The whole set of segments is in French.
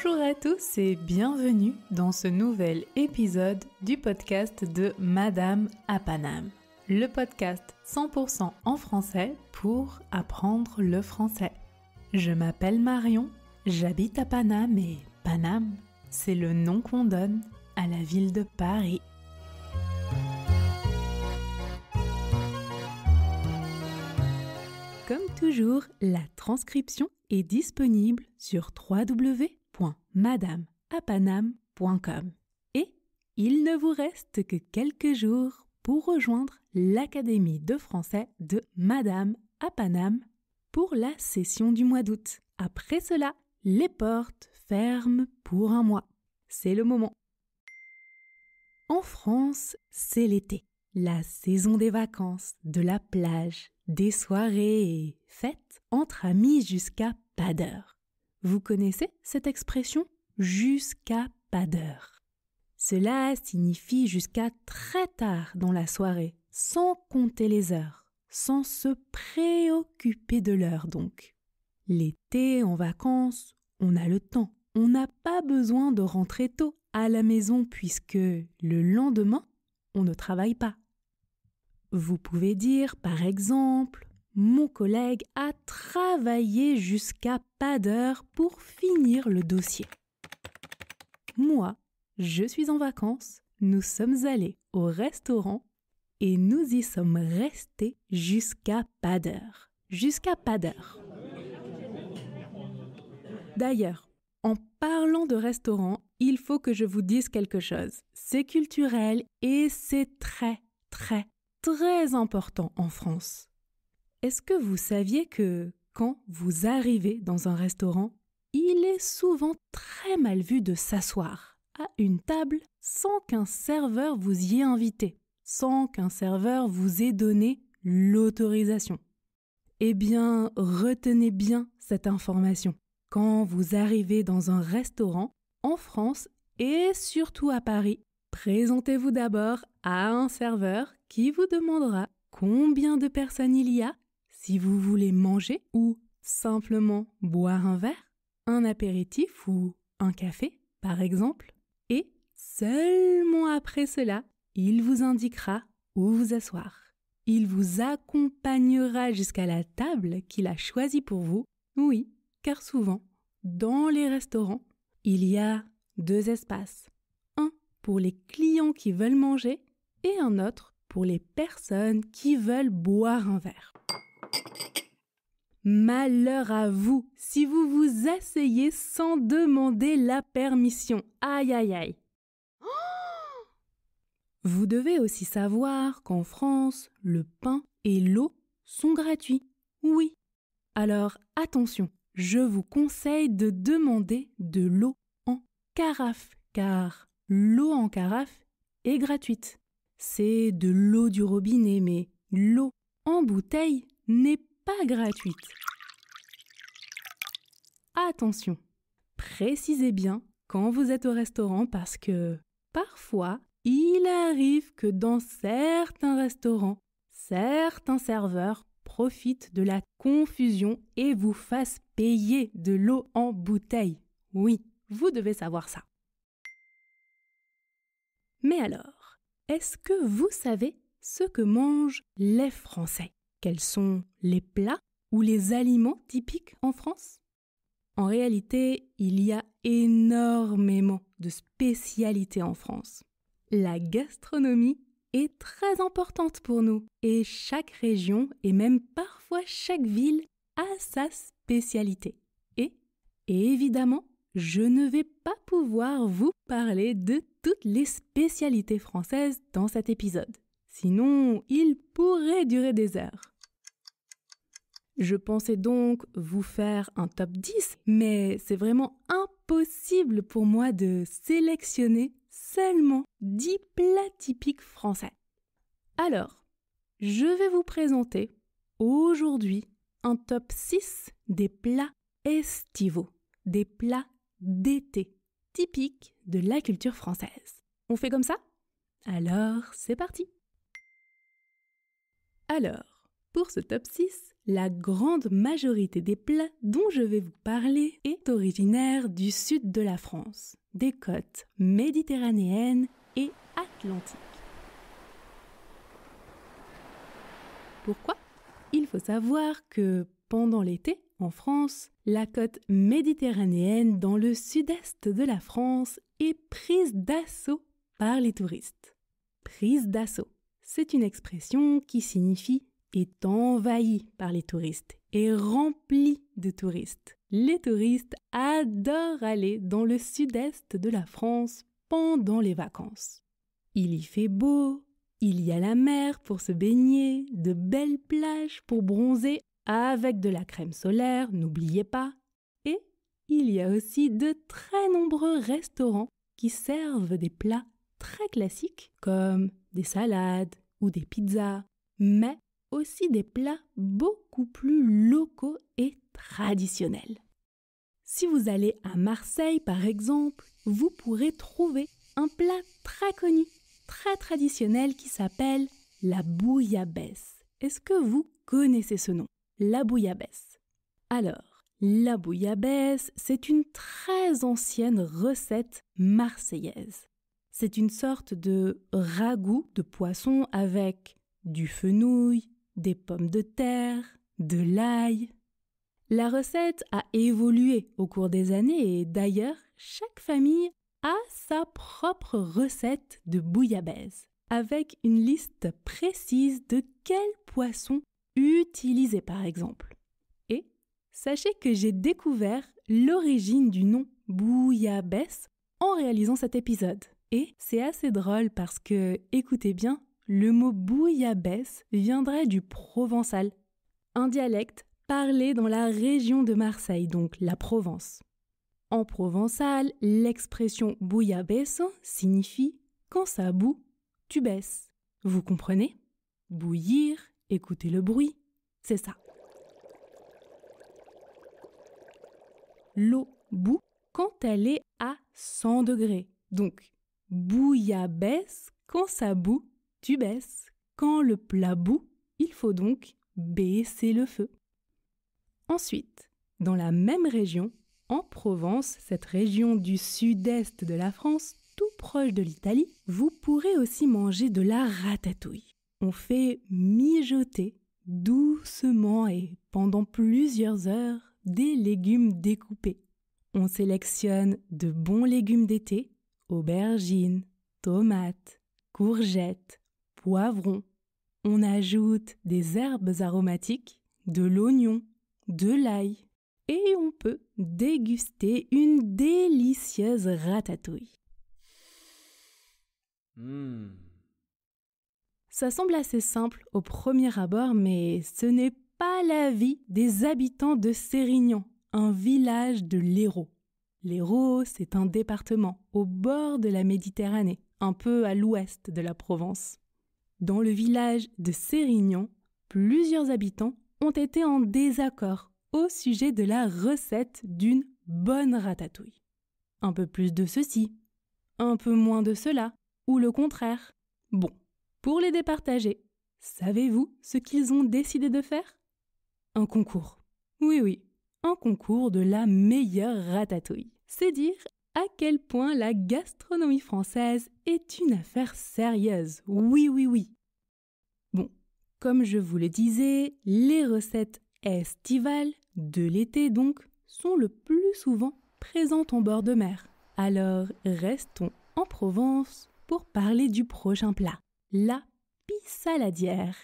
Bonjour à tous et bienvenue dans ce nouvel épisode du podcast de Madame à Paname. Le podcast 100% en français pour apprendre le français. Je m'appelle Marion, j'habite à Paname et Paname, c'est le nom qu'on donne à la ville de Paris. Comme toujours, la transcription est disponible sur www.madameapaname.com. Et il ne vous reste que quelques jours pour rejoindre l'Académie de français de Madame à Paname pour la session du mois d'août. Après cela, les portes ferment pour un mois. C'est le moment. En France, c'est l'été, la saison des vacances, de la plage, des soirées et fêtes entre amis jusqu'à pas d'heure. Vous connaissez cette expression « jusqu'à pas d'heure ». Cela signifie jusqu'à très tard dans la soirée, sans compter les heures, sans se préoccuper de l'heure donc. L'été, en vacances, on a le temps. On n'a pas besoin de rentrer tôt à la maison puisque le lendemain, on ne travaille pas. Vous pouvez dire, par exemple, « Mon collègue a travaillé jusqu'à pas d'heure pour finir le dossier. » Moi, je suis en vacances, nous sommes allés au restaurant et nous y sommes restés jusqu'à pas d'heure. Jusqu'à pas d'heure. D'ailleurs, en parlant de restaurant, il faut que je vous dise quelque chose. C'est culturel et c'est très important en France. Est-ce que vous saviez que quand vous arrivez dans un restaurant, il est souvent très mal vu de s'asseoir à une table sans qu'un serveur vous y ait invité, sans qu'un serveur vous ait donné l'autorisation? Eh bien, retenez bien cette information. Quand vous arrivez dans un restaurant, en France et surtout à Paris, présentez-vous d'abord à un serveur qui vous demandera combien de personnes il y a, si vous voulez manger ou simplement boire un verre, un apéritif ou un café, par exemple. Et seulement après cela, il vous indiquera où vous asseoir. Il vous accompagnera jusqu'à la table qu'il a choisie pour vous. Oui, car souvent, dans les restaurants, il y a 2 espaces. Un pour les clients qui veulent manger et un autre pour les personnes qui veulent boire un verre. Malheur à vous si vous vous asseyez sans demander la permission. Aïe aïe aïe. Vous devez aussi savoir qu'en France, le pain et l'eau sont gratuits. Oui. Alors attention, je vous conseille de demander de l'eau en carafe, car l'eau en carafe est gratuite. C'est de l'eau du robinet, mais l'eau en bouteille n'est pas gratuite. Attention, précisez bien quand vous êtes au restaurant parce que parfois, il arrive que dans certains restaurants, certains serveurs profitent de la confusion et vous fassent payer de l'eau en bouteille. Oui, vous devez savoir ça. Mais alors, est-ce que vous savez ce que mangent les Français? Quels sont les plats ou les aliments typiques en France? En réalité, il y a énormément de spécialités en France. La gastronomie est très importante pour nous et chaque région et même parfois chaque ville a sa spécialité. Et évidemment, je ne vais pas pouvoir vous parler de toutes les spécialités françaises dans cet épisode. Sinon, il pourrait durer des heures. Je pensais donc vous faire un top 10, mais c'est vraiment impossible pour moi de sélectionner seulement 10 plats typiques français. Alors, je vais vous présenter aujourd'hui un top 6 des plats estivaux, des plats d'été typiques de la culture française. On fait comme ça? Alors, c'est parti! Alors, Pour ce top 6, la grande majorité des plats dont je vais vous parler est originaire du sud de la France, des côtes méditerranéennes et atlantiques. Pourquoi ? Il faut savoir que pendant l'été, en France, la côte méditerranéenne dans le sud-est de la France est prise d'assaut par les touristes. Prise d'assaut, c'est une expression qui signifie est envahie par les touristes et remplie de touristes. Les touristes adorent aller dans le sud-est de la France pendant les vacances. Il y fait beau, il y a la mer pour se baigner, de belles plages pour bronzer avec de la crème solaire, n'oubliez pas. Et il y a aussi de très nombreux restaurants qui servent des plats très classiques comme des salades ou des pizzas, mais aussi des plats beaucoup plus locaux et traditionnels. Si vous allez à Marseille, par exemple, vous pourrez trouver un plat très connu, très traditionnel qui s'appelle la bouillabaisse. Est-ce que vous connaissez ce nom, la bouillabaisse? Alors, la bouillabaisse, c'est une très ancienne recette marseillaise. C'est une sorte de ragoût de poisson avec du fenouil, des pommes de terre, de l'ail. La recette a évolué au cours des années et d'ailleurs, chaque famille a sa propre recette de bouillabaisse avec une liste précise de quel poisson utiliser par exemple. Et sachez que j'ai découvert l'origine du nom bouillabaisse en réalisant cet épisode. Et c'est assez drôle parce que, écoutez bien, le mot bouillabaisse viendrait du provençal, un dialecte parlé dans la région de Marseille, donc la Provence. En provençal, l'expression bouillabaisse signifie « quand ça bout, tu baisses ». Vous comprenez ? Bouillir, écouter le bruit, c'est ça. L'eau bout quand elle est à 100 degrés, donc bouillabaisse, quand ça bout, tu baisses. Quand le plat bout, il faut donc baisser le feu. Ensuite, dans la même région, en Provence, cette région du sud-est de la France, tout proche de l'Italie, vous pourrez aussi manger de la ratatouille. On fait mijoter doucement et pendant plusieurs heures des légumes découpés. On sélectionne de bons légumes d'été, aubergines, tomates, courgettes, poivrons. On ajoute des herbes aromatiques, de l'oignon, de l'ail et on peut déguster une délicieuse ratatouille. Ça semble assez simple au premier abord, mais ce n'est pas l'avis des habitants de Sérignan, un village de l'Hérault. L'Hérault, c'est un département au bord de la Méditerranée, un peu à l'ouest de la Provence. Dans le village de Sérignan, plusieurs habitants ont été en désaccord au sujet de la recette d'une bonne ratatouille. Un peu plus de ceci, un peu moins de cela, ou le contraire. Bon, pour les départager, savez-vous ce qu'ils ont décidé de faire ? Un concours. Oui, un concours de la meilleure ratatouille. C'est dire à quel point la gastronomie française est une affaire sérieuse. Oui. Bon, comme je vous le disais, les recettes estivales, de l'été donc, sont le plus souvent présentes en bord de mer. Alors, restons en Provence pour parler du prochain plat, la pissaladière.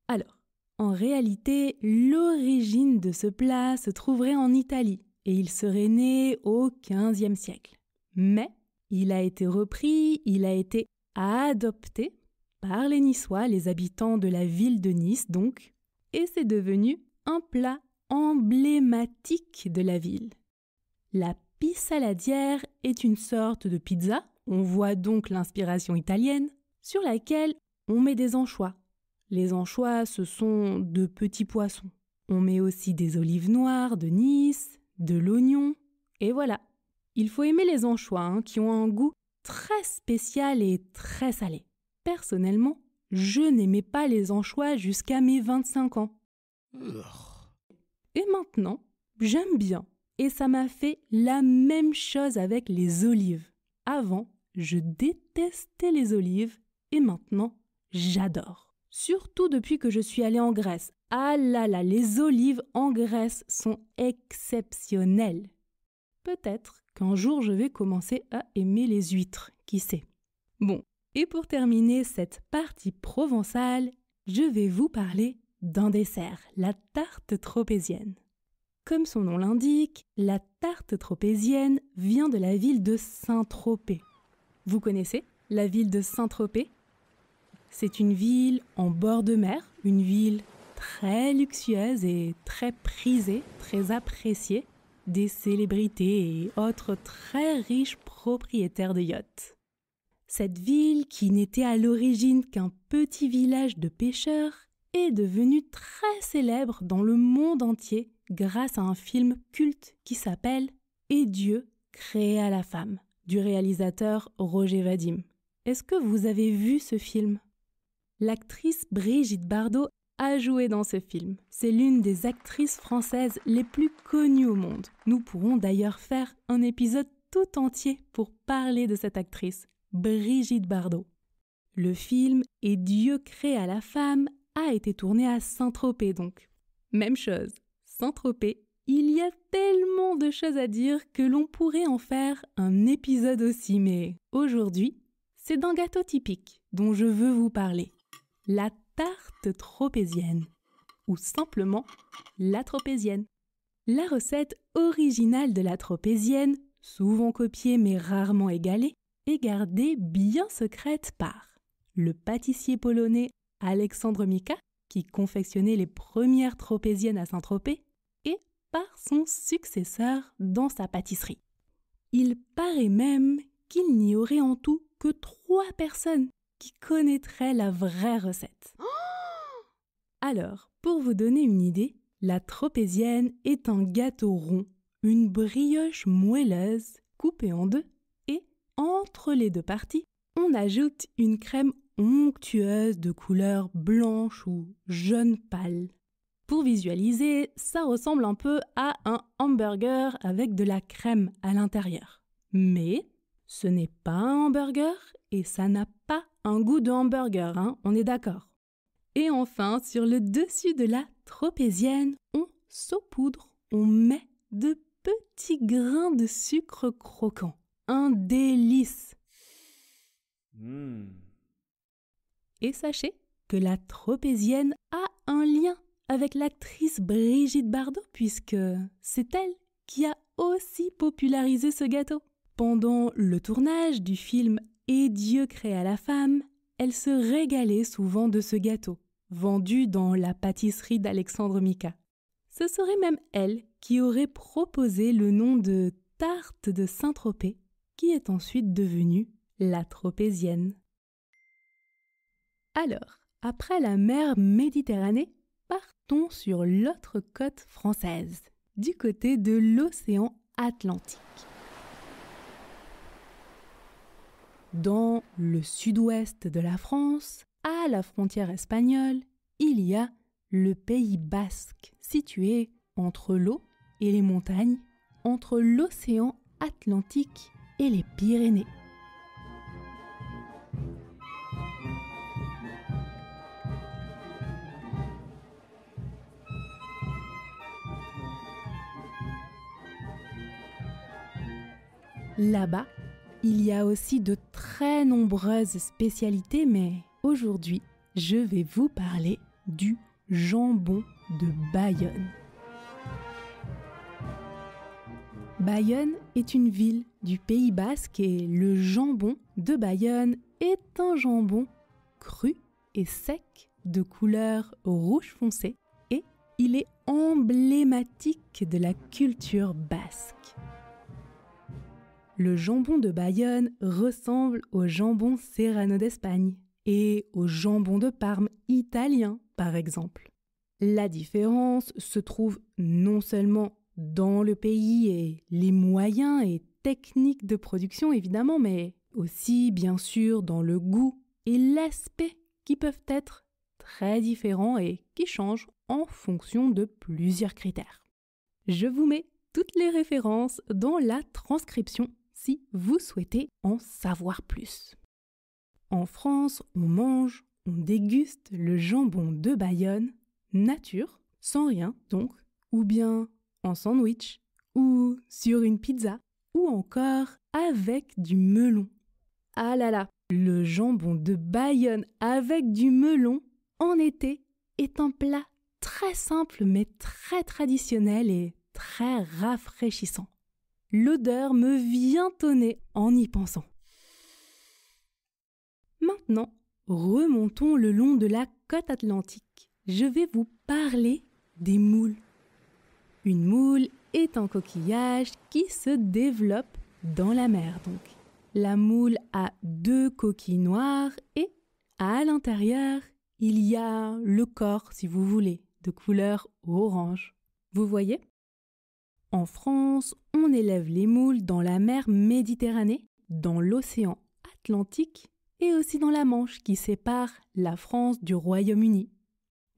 Alors, en réalité, l'origine de ce plat se trouverait en Italie et il serait né au XVe siècle. Mais il a été repris, il a été adopté par les Niçois, les habitants de la ville de Nice donc, et c'est devenu un plat emblématique de la ville. La pissaladière est une sorte de pizza, on voit donc l'inspiration italienne, sur laquelle on met des anchois. Les anchois, ce sont de petits poissons. On met aussi des olives noires de Nice, de l'oignon, et voilà. Il faut aimer les anchois qui ont un goût très spécial et très salé. Personnellement, je n'aimais pas les anchois jusqu'à mes 25 ans. Et maintenant, j'aime bien. Et ça m'a fait la même chose avec les olives. Avant, je détestais les olives et maintenant, j'adore. Surtout depuis que je suis allée en Grèce. Ah là là, les olives en Grèce sont exceptionnelles. Peut-être qu'un jour je vais commencer à aimer les huîtres, qui sait. Bon, et pour terminer cette partie provençale, je vais vous parler d'un dessert, la tarte tropézienne. Comme son nom l'indique, la tarte tropézienne vient de la ville de Saint-Tropez. Vous connaissez la ville de Saint-Tropez ? C'est une ville en bord de mer, une ville très luxueuse et très prisée, très appréciée des célébrités et autres très riches propriétaires de yachts. Cette ville, qui n'était à l'origine qu'un petit village de pêcheurs, est devenue très célèbre dans le monde entier grâce à un film culte qui s'appelle « Et Dieu créa la femme » du réalisateur Roger Vadim. Est-ce que vous avez vu ce film ? L'actrice Brigitte Bardot a joué dans ce film. C'est l'une des actrices françaises les plus connues au monde. Nous pourrons d'ailleurs faire un épisode tout entier pour parler de cette actrice, Brigitte Bardot. Le film « Et Dieu créa la femme » a été tourné à Saint-Tropez donc. Même chose, Saint-Tropez, il y a tellement de choses à dire que l'on pourrait en faire un épisode aussi, mais aujourd'hui, c'est d'un gâteau typique dont je veux vous parler. La tarte tropézienne, ou simplement la tropézienne. La recette originale de la tropézienne, souvent copiée mais rarement égalée, est gardée bien secrète par le pâtissier polonais Alexandre Mika, qui confectionnait les premières tropéziennes à Saint-Tropez, et par son successeur dans sa pâtisserie. Il paraît même qu'il n'y aurait en tout que 3 personnes qui connaîtraient la vraie recette. Alors, pour vous donner une idée, la tropézienne est un gâteau rond, une brioche moelleuse coupée en 2, et entre les 2 parties, on ajoute une crème onctueuse de couleur blanche ou jaune pâle. Pour visualiser, ça ressemble un peu à un hamburger avec de la crème à l'intérieur. Mais ce n'est pas un hamburger et ça n'a pas un goût de hamburger, hein, on est d'accord. Et enfin, sur le dessus de la tropézienne, on saupoudre, on met de petits grains de sucre croquant. Un délice! Et sachez que la tropézienne a un lien avec l'actrice Brigitte Bardot puisque c'est elle qui a aussi popularisé ce gâteau. Pendant le tournage du film « Et Dieu créa la femme », elle se régalait souvent de ce gâteau, vendu dans la pâtisserie d'Alexandre Mika. Ce serait même elle qui aurait proposé le nom de tarte de Saint-Tropez, qui est ensuite devenue la tropézienne. Alors, après la mer Méditerranée, partons sur l'autre côte française, du côté de l'océan Atlantique. Dans le sud-ouest de la France, à la frontière espagnole, il y a le Pays basque, situé entre l'eau et les montagnes, entre l'océan Atlantique et les Pyrénées. Là-bas, il y a aussi de très nombreuses spécialités, mais aujourd'hui, je vais vous parler du jambon de Bayonne. Bayonne est une ville du Pays basque et le jambon de Bayonne est un jambon cru et sec de couleur rouge foncé et il est emblématique de la culture basque. Le jambon de Bayonne ressemble au jambon serrano d'Espagne et au jambon de Parme italien, par exemple. La différence se trouve non seulement dans le pays et les moyens et techniques de production, évidemment, mais aussi, bien sûr, dans le goût et l'aspect qui peuvent être très différents et qui changent en fonction de plusieurs critères. Je vous mets toutes les références dans la transcription si vous souhaitez en savoir plus. En France, on déguste le jambon de Bayonne, nature, sans rien donc, ou bien en sandwich, ou sur une pizza, ou encore avec du melon. Ah là là, le jambon de Bayonne avec du melon en été est un plat très simple mais très traditionnel et très rafraîchissant. L'odeur me vient au nez en y pensant. Maintenant, remontons le long de la côte atlantique. Je vais vous parler des moules. Une moule est un coquillage qui se développe dans la mer donc. La moule a 2 coquilles noires et à l'intérieur, il y a le corps, si vous voulez, de couleur orange. Vous voyez ? En France, on élève les moules dans la mer Méditerranée, dans l'océan Atlantique et aussi dans la Manche qui sépare la France du Royaume-Uni.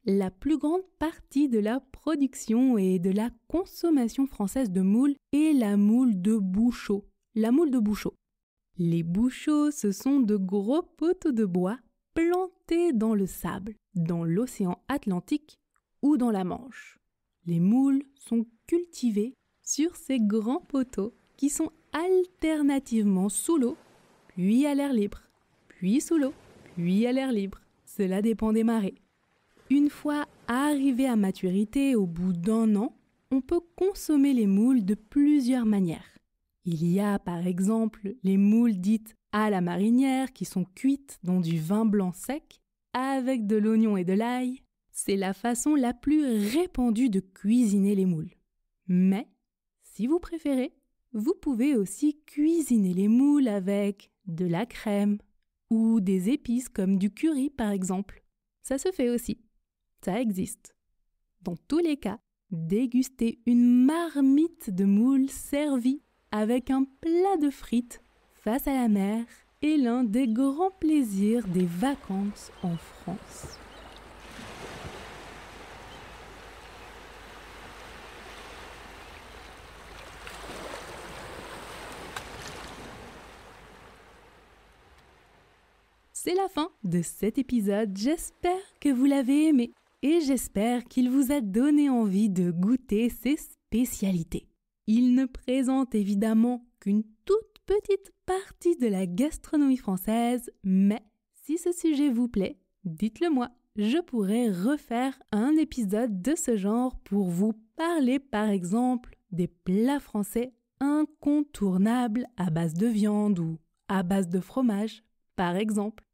La plus grande partie de la production et de la consommation française de moules est la moule de Bouchot. La moule de Bouchot. Les bouchots, ce sont de gros poteaux de bois plantés dans le sable, dans l'océan Atlantique ou dans la Manche. Les moules sont cultivées sur ces grands poteaux qui sont alternativement sous l'eau, puis à l'air libre, puis sous l'eau, puis à l'air libre. Cela dépend des marées. Une fois arrivés à maturité au bout d'1 an, on peut consommer les moules de plusieurs manières. Il y a par exemple les moules dites à la marinière qui sont cuites dans du vin blanc sec avec de l'oignon et de l'ail. C'est la façon la plus répandue de cuisiner les moules. Mais, si vous préférez, vous pouvez aussi cuisiner les moules avec de la crème ou des épices comme du curry par exemple. Ça se fait aussi. Ça existe. Dans tous les cas, dégustez une marmite de moules servie avec un plat de frites face à la mer est l'un des grands plaisirs des vacances en France. C'est la fin de cet épisode. J'espère que vous l'avez aimé et j'espère qu'il vous a donné envie de goûter ces spécialités. Il ne présente évidemment qu'une toute petite partie de la gastronomie française, mais si ce sujet vous plaît, dites-le moi. Je pourrais refaire un épisode de ce genre pour vous parler par exemple des plats français incontournables à base de viande ou à base de fromage, par exemple.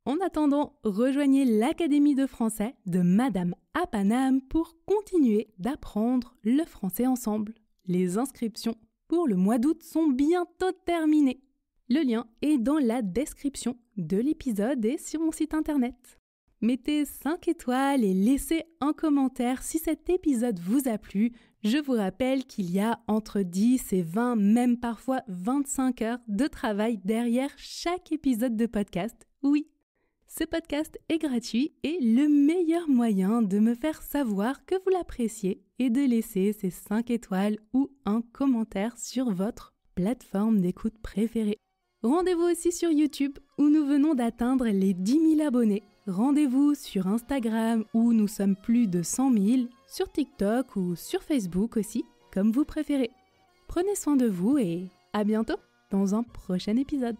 En attendant, rejoignez l'Académie de français de Madame à Paname pour continuer d'apprendre le français ensemble. Les inscriptions pour le mois d'août sont bientôt terminées. Le lien est dans la description de l'épisode et sur mon site internet. Mettez 5 étoiles et laissez un commentaire si cet épisode vous a plu. Je vous rappelle qu'il y a entre 10 et 20, même parfois 25 heures de travail derrière chaque épisode de podcast. Oui, ce podcast est gratuit et le meilleur moyen de me faire savoir que vous l'appréciez est de laisser ces 5 étoiles ou un commentaire sur votre plateforme d'écoute préférée. Rendez-vous aussi sur YouTube où nous venons d'atteindre les 10 000 abonnés. Rendez-vous sur Instagram où nous sommes plus de 100 000, sur TikTok ou sur Facebook aussi, comme vous préférez. Prenez soin de vous et à bientôt dans un prochain épisode.